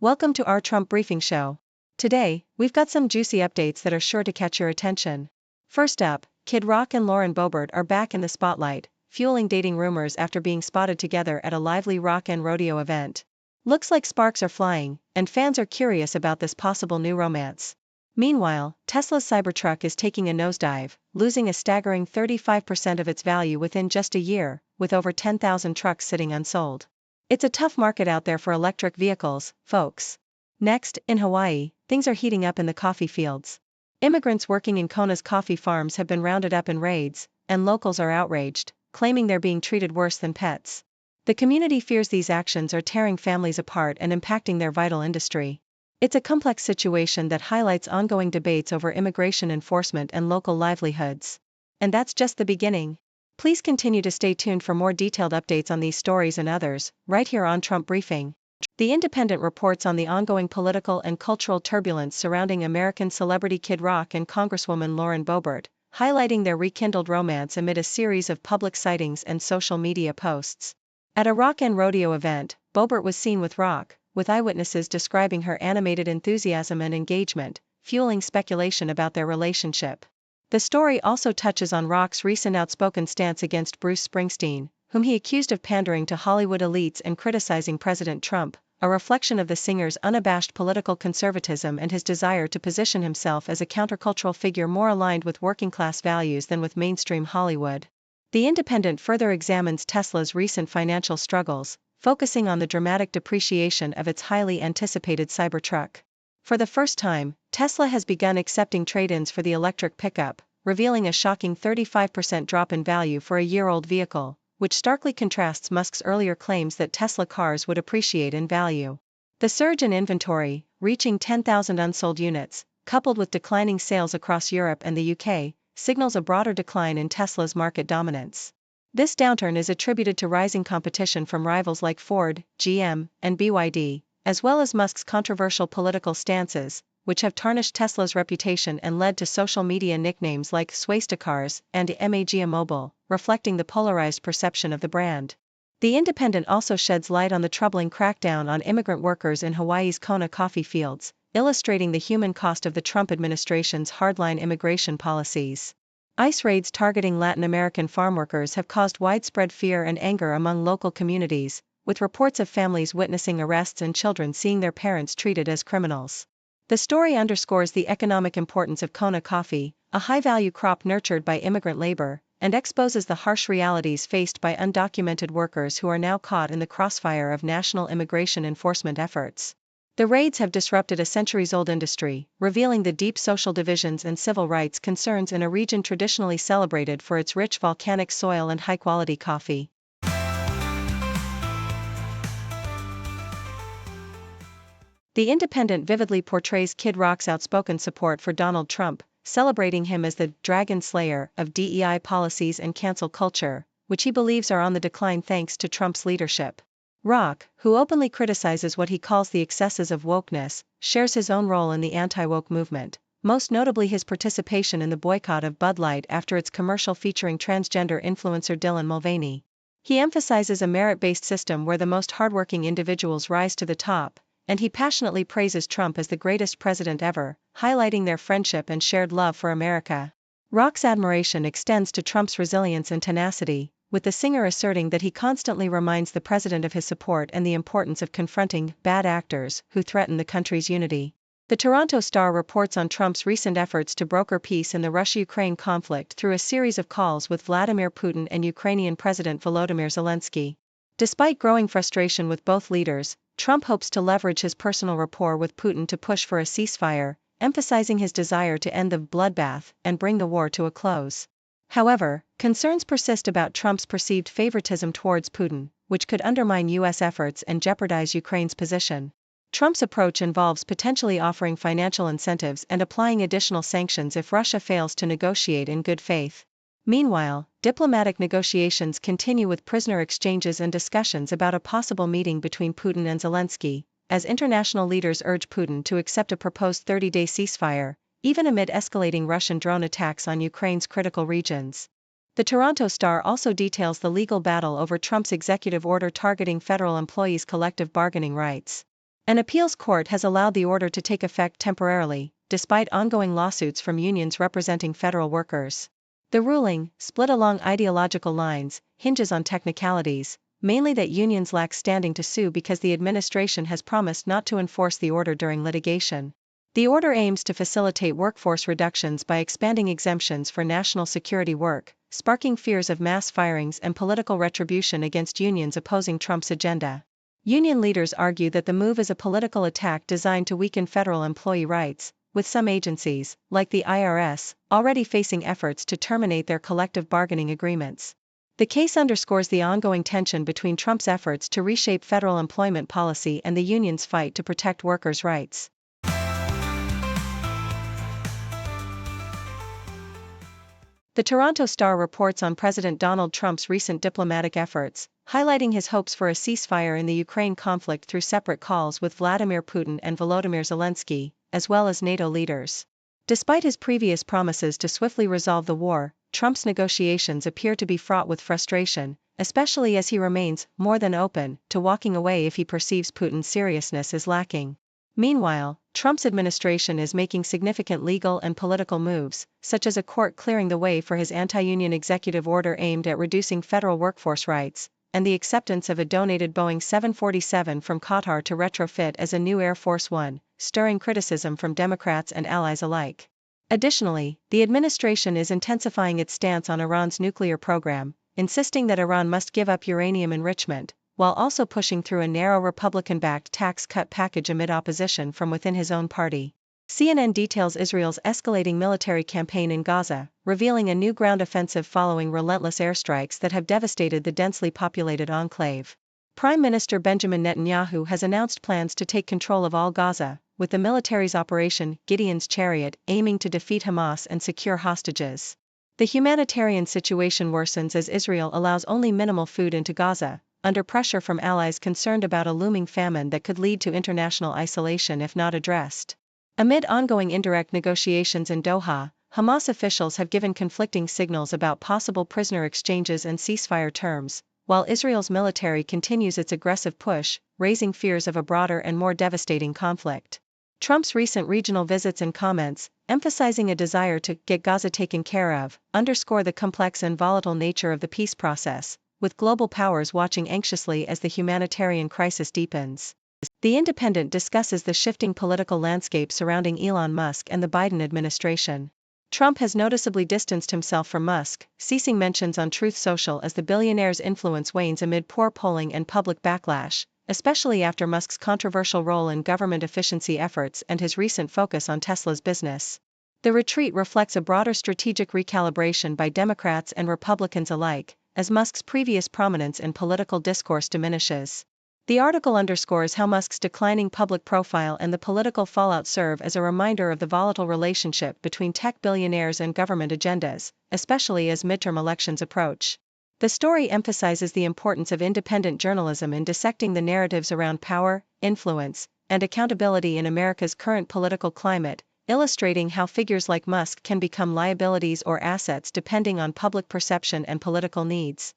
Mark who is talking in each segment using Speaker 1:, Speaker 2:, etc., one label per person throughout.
Speaker 1: Welcome to our Trump Briefing Show. Today, we've got some juicy updates that are sure to catch your attention. First up, Kid Rock and Lauren Boebert are back in the spotlight, fueling dating rumors after being spotted together at a lively Rock and Rodeo event. Looks like sparks are flying, and fans are curious about this possible new romance. Meanwhile, Tesla's Cybertruck is taking a nosedive, losing a staggering 35% of its value within just a year, with over 10,000 trucks sitting unsold. It's a tough market out there for electric vehicles, folks. Next, in Hawaii, things are heating up in the coffee fields. Immigrants working in Kona's coffee farms have been rounded up in raids, and locals are outraged, claiming they're being treated worse than pets. The community fears these actions are tearing families apart and impacting their vital industry. It's a complex situation that highlights ongoing debates over immigration enforcement and local livelihoods. And that's just the beginning. Please continue to stay tuned for more detailed updates on these stories and others, right here on Trump Briefing. The Independent reports on the ongoing political and cultural turbulence surrounding American celebrity Kid Rock and Congresswoman Lauren Boebert, highlighting their rekindled romance amid a series of public sightings and social media posts. At a Rock N Rodeo event, Boebert was seen with Rock, with eyewitnesses describing her animated enthusiasm and engagement, fueling speculation about their relationship. The story also touches on Rock's recent outspoken stance against Bruce Springsteen, whom he accused of pandering to Hollywood elites and criticizing President Trump, a reflection of the singer's unabashed political conservatism and his desire to position himself as a countercultural figure more aligned with working-class values than with mainstream Hollywood. The Independent further examines Tesla's recent financial struggles, focusing on the dramatic depreciation of its highly anticipated Cybertruck. For the first time, Tesla has begun accepting trade-ins for the electric pickup, revealing a shocking 35% drop in value for a year-old vehicle, which starkly contrasts Musk's earlier claims that Tesla cars would appreciate in value. The surge in inventory, reaching 10,000 unsold units, coupled with declining sales across Europe and the UK, signals a broader decline in Tesla's market dominance. This downturn is attributed to rising competition from rivals like Ford, GM, and BYD, as well as Musk's controversial political stances, which have tarnished Tesla's reputation and led to social media nicknames like Swastikars and Magia Mobile, reflecting the polarized perception of the brand. The Independent also sheds light on the troubling crackdown on immigrant workers in Hawaii's Kona coffee fields, illustrating the human cost of the Trump administration's hardline immigration policies. ICE raids targeting Latin American farm workers have caused widespread fear and anger among local communities, with reports of families witnessing arrests and children seeing their parents treated as criminals. The story underscores the economic importance of Kona coffee, a high-value crop nurtured by immigrant labor, and exposes the harsh realities faced by undocumented workers who are now caught in the crossfire of national immigration enforcement efforts. The raids have disrupted a centuries-old industry, revealing the deep social divisions and civil rights concerns in a region traditionally celebrated for its rich volcanic soil and high-quality coffee. The Independent vividly portrays Kid Rock's outspoken support for Donald Trump, celebrating him as the dragon slayer of DEI policies and cancel culture, which he believes are on the decline thanks to Trump's leadership. Rock, who openly criticizes what he calls the excesses of wokeness, shares his own role in the anti-woke movement, most notably his participation in the boycott of Bud Light after its commercial featuring transgender influencer Dylan Mulvaney. He emphasizes a merit-based system where the most hardworking individuals rise to the top, and he passionately praises Trump as the greatest president ever, highlighting their friendship and shared love for America. Rock's admiration extends to Trump's resilience and tenacity, with the singer asserting that he constantly reminds the president of his support and the importance of confronting bad actors who threaten the country's unity. The Toronto Star reports on Trump's recent efforts to broker peace in the Russia-Ukraine conflict through a series of calls with Vladimir Putin and Ukrainian President Volodymyr Zelensky. Despite growing frustration with both leaders, Trump hopes to leverage his personal rapport with Putin to push for a ceasefire, emphasizing his desire to end the bloodbath and bring the war to a close. However, concerns persist about Trump's perceived favoritism towards Putin, which could undermine U.S. efforts and jeopardize Ukraine's position. Trump's approach involves potentially offering financial incentives and applying additional sanctions if Russia fails to negotiate in good faith. Meanwhile, diplomatic negotiations continue with prisoner exchanges and discussions about a possible meeting between Putin and Zelensky, as international leaders urge Putin to accept a proposed 30-day ceasefire, even amid escalating Russian drone attacks on Ukraine's critical regions. The Toronto Star also details the legal battle over Trump's executive order targeting federal employees' collective bargaining rights. An appeals court has allowed the order to take effect temporarily, despite ongoing lawsuits from unions representing federal workers. The ruling, split along ideological lines, hinges on technicalities, mainly that unions lack standing to sue because the administration has promised not to enforce the order during litigation. The order aims to facilitate workforce reductions by expanding exemptions for national security work, sparking fears of mass firings and political retribution against unions opposing Trump's agenda. Union leaders argue that the move is a political attack designed to weaken federal employee rights, with some agencies, like the IRS, already facing efforts to terminate their collective bargaining agreements. The case underscores the ongoing tension between Trump's efforts to reshape federal employment policy and the union's fight to protect workers' rights. The Toronto Star reports on President Donald Trump's recent diplomatic efforts, highlighting his hopes for a ceasefire in the Ukraine conflict through separate calls with Vladimir Putin and Volodymyr Zelensky, as well as NATO leaders. Despite his previous promises to swiftly resolve the war, Trump's negotiations appear to be fraught with frustration, especially as he remains more than open to walking away if he perceives Putin's seriousness is lacking. Meanwhile, Trump's administration is making significant legal and political moves, such as a court clearing the way for his anti-union executive order aimed at reducing federal workforce rights, and the acceptance of a donated Boeing 747 from Qatar to retrofit as a new Air Force One, stirring criticism from Democrats and allies alike. Additionally, the administration is intensifying its stance on Iran's nuclear program, insisting that Iran must give up uranium enrichment, while also pushing through a narrow Republican-backed tax cut package amid opposition from within his own party. CNN details Israel's escalating military campaign in Gaza, revealing a new ground offensive following relentless airstrikes that have devastated the densely populated enclave. Prime Minister Benjamin Netanyahu has announced plans to take control of all Gaza, with the military's Operation Gideon's Chariot aiming to defeat Hamas and secure hostages. The humanitarian situation worsens as Israel allows only minimal food into Gaza, under pressure from allies concerned about a looming famine that could lead to international isolation if not addressed. Amid ongoing indirect negotiations in Doha, Hamas officials have given conflicting signals about possible prisoner exchanges and ceasefire terms, while Israel's military continues its aggressive push, raising fears of a broader and more devastating conflict. Trump's recent regional visits and comments, emphasizing a desire to get Gaza taken care of, underscore the complex and volatile nature of the peace process, with global powers watching anxiously as the humanitarian crisis deepens. The Independent discusses the shifting political landscape surrounding Elon Musk and the Biden administration. Trump has noticeably distanced himself from Musk, ceasing mentions on Truth Social as the billionaire's influence wanes amid poor polling and public backlash, especially after Musk's controversial role in government efficiency efforts and his recent focus on Tesla's business. The retreat reflects a broader strategic recalibration by Democrats and Republicans alike, as Musk's previous prominence in political discourse diminishes. The article underscores how Musk's declining public profile and the political fallout serve as a reminder of the volatile relationship between tech billionaires and government agendas, especially as midterm elections approach. The story emphasizes the importance of independent journalism in dissecting the narratives around power, influence, and accountability in America's current political climate, illustrating how figures like Musk can become liabilities or assets depending on public perception and political needs.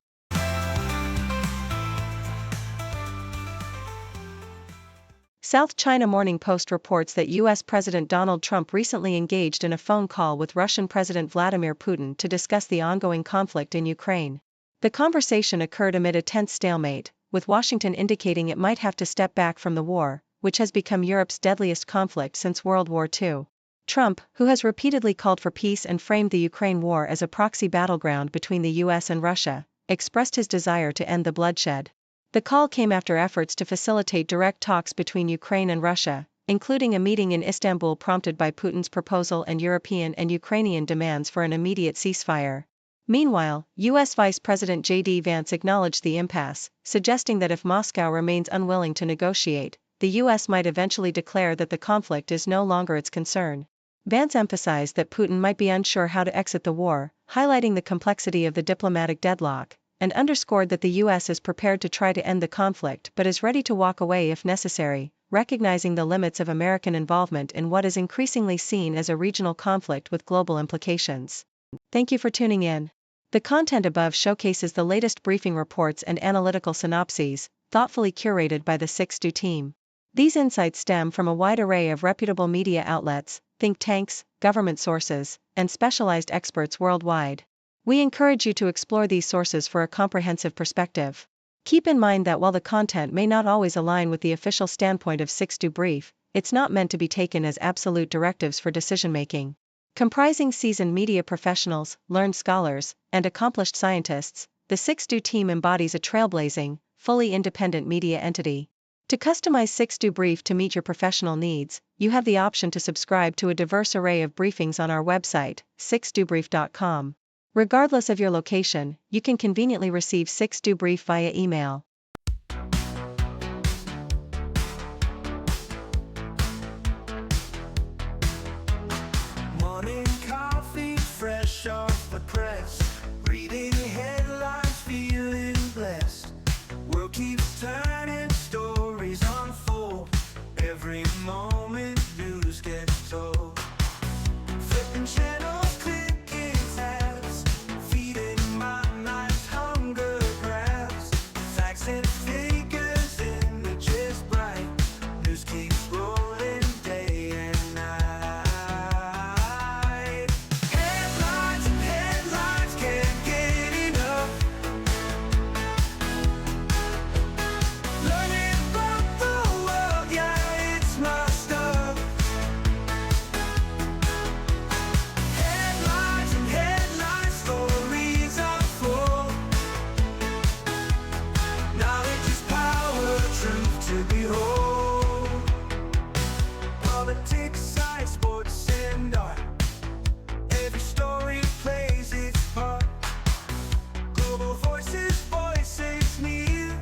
Speaker 1: South China Morning Post reports that U.S. President Donald Trump recently engaged in a phone call with Russian President Vladimir Putin to discuss the ongoing conflict in Ukraine. The conversation occurred amid a tense stalemate, with Washington indicating it might have to step back from the war, which has become Europe's deadliest conflict since World War II. Trump, who has repeatedly called for peace and framed the Ukraine war as a proxy battleground between the U.S. and Russia, expressed his desire to end the bloodshed. The call came after efforts to facilitate direct talks between Ukraine and Russia, including a meeting in Istanbul prompted by Putin's proposal and European and Ukrainian demands for an immediate ceasefire. Meanwhile, U.S. Vice President J.D. Vance acknowledged the impasse, suggesting that if Moscow remains unwilling to negotiate, the U.S. might eventually declare that the conflict is no longer its concern. Vance emphasized that Putin might be unsure how to exit the war, highlighting the complexity of the diplomatic deadlock, and underscored that the U.S. is prepared to try to end the conflict but is ready to walk away if necessary, recognizing the limits of American involvement in what is increasingly seen as a regional conflict with global implications. Thank you for tuning in. The content above showcases the latest briefing reports and analytical synopses, thoughtfully curated by the 6Do team. These insights stem from a wide array of reputable media outlets, think tanks, government sources, and specialized experts worldwide. We encourage you to explore these sources for a comprehensive perspective. Keep in mind that while the content may not always align with the official standpoint of 6do Brief, it's not meant to be taken as absolute directives for decision-making. Comprising seasoned media professionals, learned scholars, and accomplished scientists, the 6do team embodies a trailblazing, fully independent media entity. To customize 6do Brief to meet your professional needs, you have the option to subscribe to a diverse array of briefings on our website, 6dobrief.com. Regardless of your location, you can conveniently receive 6do Brief via email.
Speaker 2: Morning coffee, fresh off the press. Reading headlines, feeling blessed. World keeps turning, stories unfold. Every moment, news gets told. Flipping channels, clicking tabs. Feeding my mind's hunger grabs. Facts and figures, images bright. News keeps rolling day and night. Headlines and headlines, can't get enough. Learning about the world, yeah, it's my stuff. Headlines and headlines, stories unfold. Knowledge is power, truth to behold. Politics, science, sports, and art. Every story plays its part. Global voices, voices near.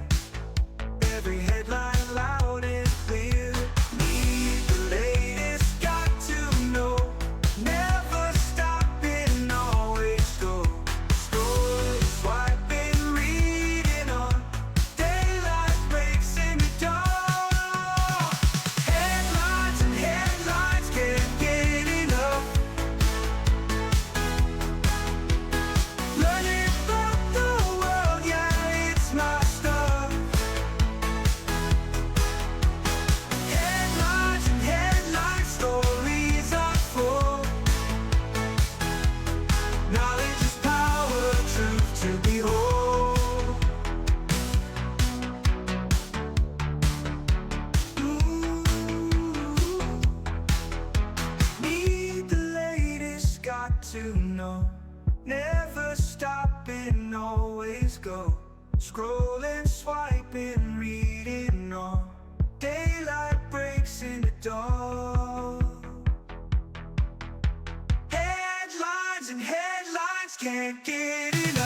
Speaker 2: Every headline loud and clear. Need the latest, got to know. Never stopping, always go. Scrolling, swiping, reading on. Daylight breaks in the dawn. Headlines and headlines, can't get enough. Learning about the world, yeah, it's my stuff. Headlines and headlines, stories unfold. Knowledge is power, truth to behold. Need the latest, got to know. Never stopping, always go. Scrolling, swiping, reading on. Daylight breaks in the dawn. Headlines and headlines, can't get enough.